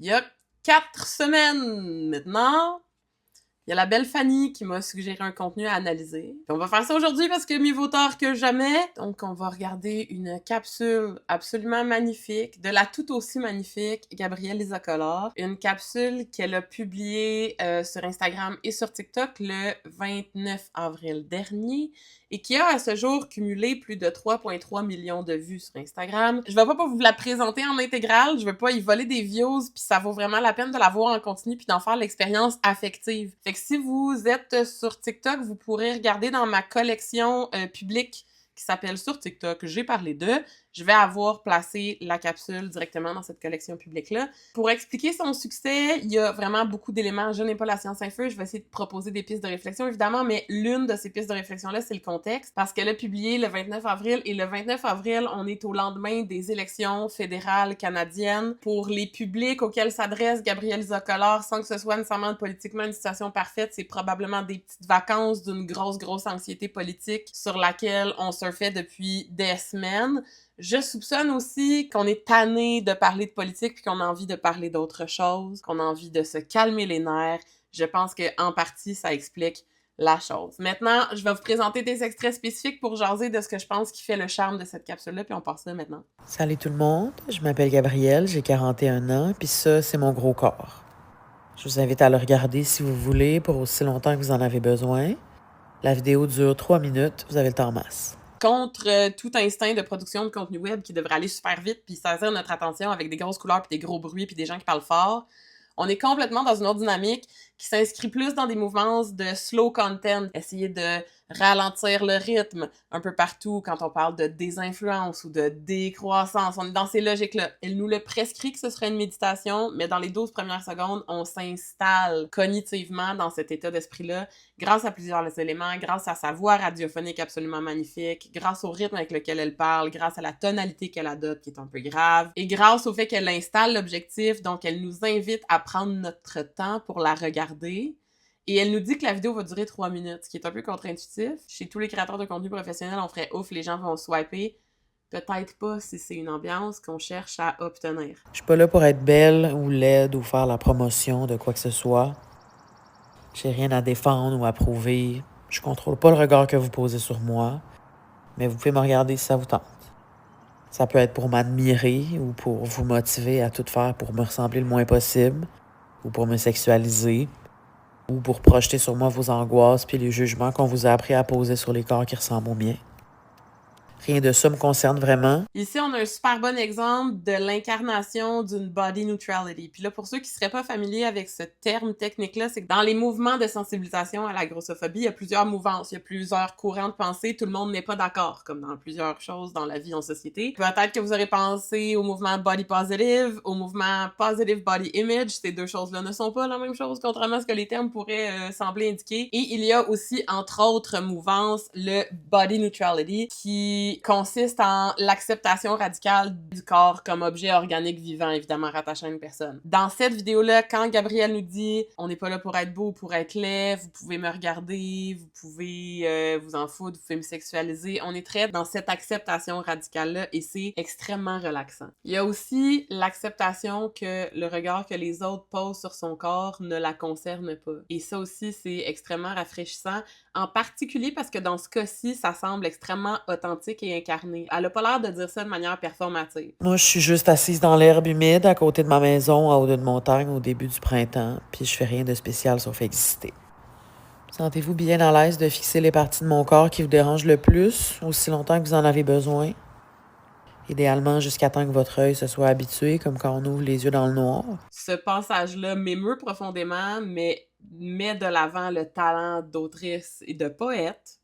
Il y a 4 semaines maintenant, il y a la belle Fanny qui m'a suggéré un contenu à analyser. Puis on va faire ça aujourd'hui parce que mieux vaut tard que jamais. Donc, on va regarder une capsule absolument magnifique, de la tout aussi magnifique Gabrielle Lisa-Collard. Une capsule qu'elle a publiée sur Instagram et sur TikTok le 29 avril dernier et qui a à ce jour cumulé plus de 3,3 millions de vues sur Instagram. Je vais pas vous la présenter en intégrale, je vais pas y voler des views, puis ça vaut vraiment la peine de la voir en continu puis d'en faire l'expérience affective. Fait que si vous êtes sur TikTok, vous pourrez regarder dans ma collection publique qui s'appelle sur TikTok, j'ai parlé d'eux. Je vais avoir placé la capsule directement dans cette collection publique-là. Pour expliquer son succès, il y a vraiment beaucoup d'éléments. Je n'ai pas la science infuse, je vais essayer de proposer des pistes de réflexion, évidemment, mais l'une de ces pistes de réflexion-là, c'est le contexte, parce qu'elle a publié le 29 avril, et le 29 avril, on est au lendemain des élections fédérales canadiennes. Pour les publics auxquels s'adresse Gabrielle Lisa-Collard, sans que ce soit nécessairement politiquement une situation parfaite, c'est probablement des petites vacances d'une grosse anxiété politique sur laquelle on surfait depuis des semaines. Je soupçonne aussi qu'on est tanné de parler de politique puis qu'on a envie de parler d'autre chose, qu'on a envie de se calmer les nerfs. Je pense que en partie, ça explique la chose. Maintenant, je vais vous présenter des extraits spécifiques pour jaser de ce que je pense qui fait le charme de cette capsule-là, puis on passe là maintenant. Salut tout le monde, je m'appelle Gabrielle, j'ai 41 ans, puis ça, c'est mon gros corps. Je vous invite à le regarder si vous voulez pour aussi longtemps que vous en avez besoin. La vidéo dure 3 minutes, vous avez le temps en masse. Contre tout instinct de production de contenu web qui devrait aller super vite puis saisir notre attention avec des grosses couleurs puis des gros bruits puis des gens qui parlent fort, on est complètement dans une autre dynamique qui s'inscrit plus dans des mouvements de slow content, essayer de ralentir le rythme un peu partout quand on parle de désinfluence ou de décroissance. On est dans ces logiques-là. Elle nous le prescrit que ce serait une méditation, mais dans les 12 premières secondes, on s'installe cognitivement dans cet état d'esprit-là grâce à plusieurs éléments, grâce à sa voix radiophonique absolument magnifique, grâce au rythme avec lequel elle parle, grâce à la tonalité qu'elle adopte qui est un peu grave, et grâce au fait qu'elle installe l'objectif, donc elle nous invite à prendre notre temps pour la regarder. Et elle nous dit que la vidéo va durer 3 minutes, ce qui est un peu contre-intuitif. Chez tous les créateurs de contenu professionnels, on ferait ouf, les gens vont swiper. Peut-être pas si c'est une ambiance qu'on cherche à obtenir. Je suis pas là pour être belle ou laide ou faire la promotion de quoi que ce soit. J'ai rien à défendre ou à prouver. Je contrôle pas le regard que vous posez sur moi, mais vous pouvez me regarder si ça vous tente. Ça peut être pour m'admirer ou pour vous motiver à tout faire pour me ressembler le moins possible, ou pour me sexualiser, ou pour projeter sur moi vos angoisses puis les jugements qu'on vous a appris à poser sur les corps qui ressemblent aux miens. Rien de ça me concerne vraiment. Ici, on a un super bon exemple de l'incarnation d'une body neutrality. Puis là, pour ceux qui seraient pas familiers avec ce terme technique-là, c'est que dans les mouvements de sensibilisation à la grossophobie, il y a plusieurs mouvances, il y a plusieurs courants de pensée, tout le monde n'est pas d'accord, comme dans plusieurs choses dans la vie en société. Peut-être que vous aurez pensé au mouvement body positive, au mouvement positive body image, ces deux choses-là ne sont pas la même chose, contrairement à ce que les termes pourraient sembler indiquer. Et il y a aussi, entre autres mouvances, le body neutrality, qui consiste en l'acceptation radicale du corps comme objet organique vivant, évidemment rattaché à une personne. Dans cette vidéo-là, quand Gabrielle nous dit « On n'est pas là pour être beau, pour être laid, vous pouvez me regarder, vous pouvez vous en foutre, vous pouvez me sexualiser », on est très dans cette acceptation radicale-là et c'est extrêmement relaxant. Il y a aussi l'acceptation que le regard que les autres posent sur son corps ne la concerne pas. Et ça aussi, c'est extrêmement rafraîchissant, en particulier parce que dans ce cas-ci, ça semble extrêmement authentique et incarné. Elle a pas l'air de dire ça de manière performative. Moi, je suis juste assise dans l'herbe humide à côté de ma maison, en haut d'une montagne, au début du printemps, puis je fais rien de spécial sauf exister. Sentez-vous bien à l'aise de fixer les parties de mon corps qui vous dérangent le plus, aussi longtemps que vous en avez besoin. Idéalement, jusqu'à temps que votre œil se soit habitué, comme quand on ouvre les yeux dans le noir. Ce passage-là m'émeut profondément, mais met de l'avant le talent d'autrice et de poète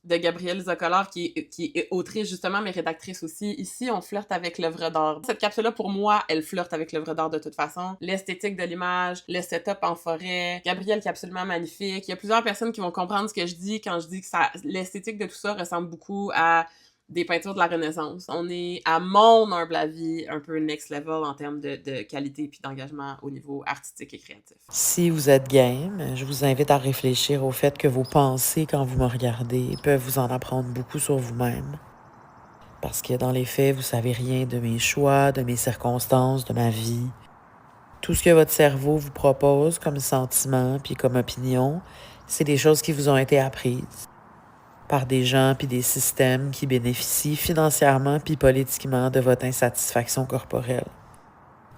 de Gabrielle Lisa-Collard, qui est autrice justement, mais rédactrice aussi. Ici, on flirte avec l'œuvre d'art. Cette capsule-là, pour moi, elle flirte avec l'œuvre d'art de toute façon. L'esthétique de l'image, le setup en forêt, Gabrielle qui est absolument magnifique. Il y a plusieurs personnes qui vont comprendre ce que je dis quand je dis que l'esthétique de tout ça ressemble beaucoup à des peintures de la Renaissance. On est, à mon humble avis, un peu next level en termes de qualité puis d'engagement au niveau artistique et créatif. Si vous êtes game, je vous invite à réfléchir au fait que vos pensées, quand vous me regardez, peuvent vous en apprendre beaucoup sur vous-même. Parce que dans les faits, vous savez rien de mes choix, de mes circonstances, de ma vie. Tout ce que votre cerveau vous propose comme sentiment puis comme opinion, c'est des choses qui vous ont été apprises par des gens puis des systèmes qui bénéficient financièrement puis politiquement de votre insatisfaction corporelle.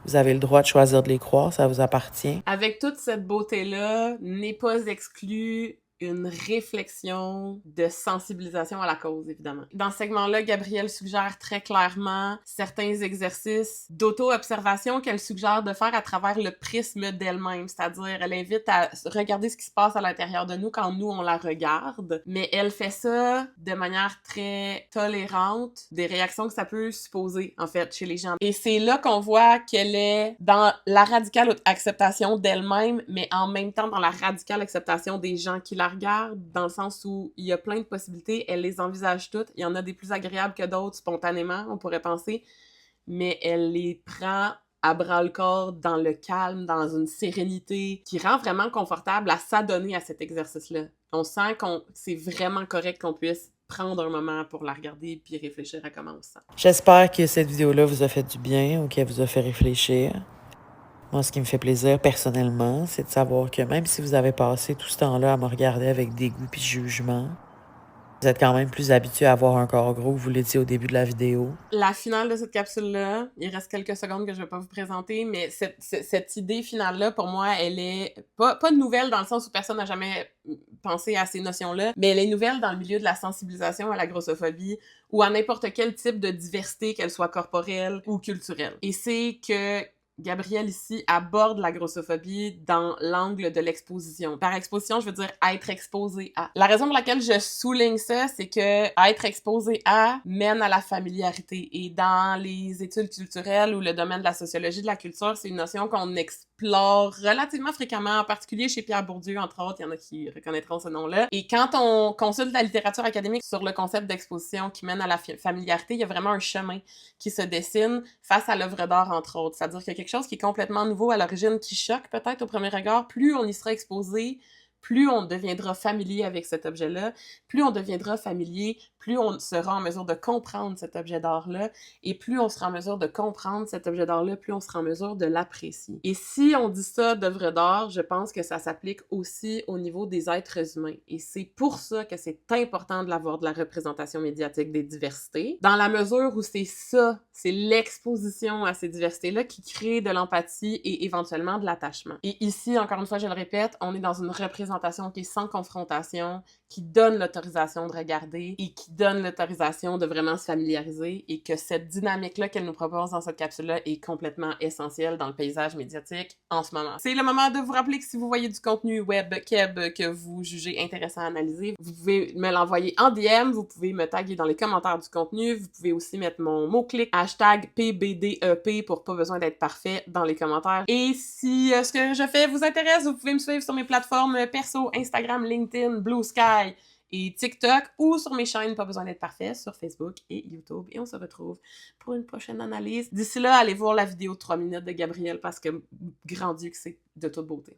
Vous avez le droit de choisir de les croire, ça vous appartient. Avec toute cette beauté-là, n'est pas exclue une réflexion de sensibilisation à la cause, évidemment. Dans ce segment-là, Gabrielle suggère très clairement certains exercices d'auto-observation qu'elle suggère de faire à travers le prisme d'elle-même, c'est-à-dire elle invite à regarder ce qui se passe à l'intérieur de nous quand nous, on la regarde, mais elle fait ça de manière très tolérante des réactions que ça peut supposer, en fait, chez les gens. Et c'est là qu'on voit qu'elle est dans la radicale acceptation d'elle-même, mais en même temps dans la radicale acceptation des gens qui la regarde, dans le sens où il y a plein de possibilités, elle les envisage toutes, il y en a des plus agréables que d'autres spontanément, on pourrait penser, mais elle les prend à bras-le-corps, dans le calme, dans une sérénité qui rend vraiment confortable à s'adonner à cet exercice-là. On sent c'est vraiment correct qu'on puisse prendre un moment pour la regarder puis réfléchir à comment on se sent. J'espère que cette vidéo-là vous a fait du bien ou qu'elle vous a fait réfléchir. Moi, ce qui me fait plaisir personnellement, c'est de savoir que même si vous avez passé tout ce temps-là à me regarder avec dégoût puis jugement, vous êtes quand même plus habitué à avoir un corps gros, vous l'étiez au début de la vidéo. La finale de cette capsule-là, il reste quelques secondes que je vais pas vous présenter, mais cette idée finale-là, pour moi, elle est pas nouvelle dans le sens où personne n'a jamais pensé à ces notions-là, mais elle est nouvelle dans le milieu de la sensibilisation à la grossophobie ou à n'importe quel type de diversité, qu'elle soit corporelle ou culturelle. Et c'est que Gabrielle ici aborde la grossophobie dans l'angle de l'exposition. Par exposition, je veux dire être exposé à. La raison pour laquelle je souligne ça, c'est que être exposé à mène à la familiarité. Et dans les études culturelles ou le domaine de la sociologie de la culture, c'est une notion qu'on explore relativement fréquemment, en particulier chez Pierre Bourdieu, entre autres. Il y en a qui reconnaîtront ce nom-là. Et quand on consulte la littérature académique sur le concept d'exposition qui mène à la familiarité, il y a vraiment un chemin qui se dessine face à l'œuvre d'art, entre autres. C'est-à-dire qu'il y a quelque chose qui est complètement nouveau à l'origine, qui choque peut-être au premier regard. Plus on y sera exposé, plus on deviendra familier avec cet objet-là, plus on deviendra familier, plus on sera en mesure de comprendre cet objet d'art-là, et plus on sera en mesure de comprendre cet objet d'art-là, plus on sera en mesure de l'apprécier. Et si on dit ça d'œuvre d'art, je pense que ça s'applique aussi au niveau des êtres humains. Et c'est pour ça que c'est important de l'avoir de la représentation médiatique des diversités, dans la mesure où c'est ça, c'est l'exposition à ces diversités-là qui crée de l'empathie et éventuellement de l'attachement. Et ici, encore une fois, je le répète, on est dans une représentation qui est sans confrontation, qui donne l'autorisation de regarder et qui donne l'autorisation de vraiment se familiariser, et que cette dynamique-là qu'elle nous propose dans cette capsule-là est complètement essentielle dans le paysage médiatique en ce moment. C'est le moment de vous rappeler que si vous voyez du contenu web, keb, que vous jugez intéressant à analyser, vous pouvez me l'envoyer en DM, vous pouvez me taguer dans les commentaires du contenu, vous pouvez aussi mettre mon mot-clic #PBDEP pour pas besoin d'être parfait dans les commentaires. Et si ce que je fais vous intéresse, vous pouvez me suivre sur mes plateformes perso, Instagram, LinkedIn, Blue Sky et TikTok, ou sur mes chaînes Pas besoin d'être parfait sur Facebook et YouTube. Et on se retrouve pour une prochaine analyse. D'ici là, allez voir la vidéo de 3 minutes de Gabrielle parce que grand Dieu que c'est de toute beauté.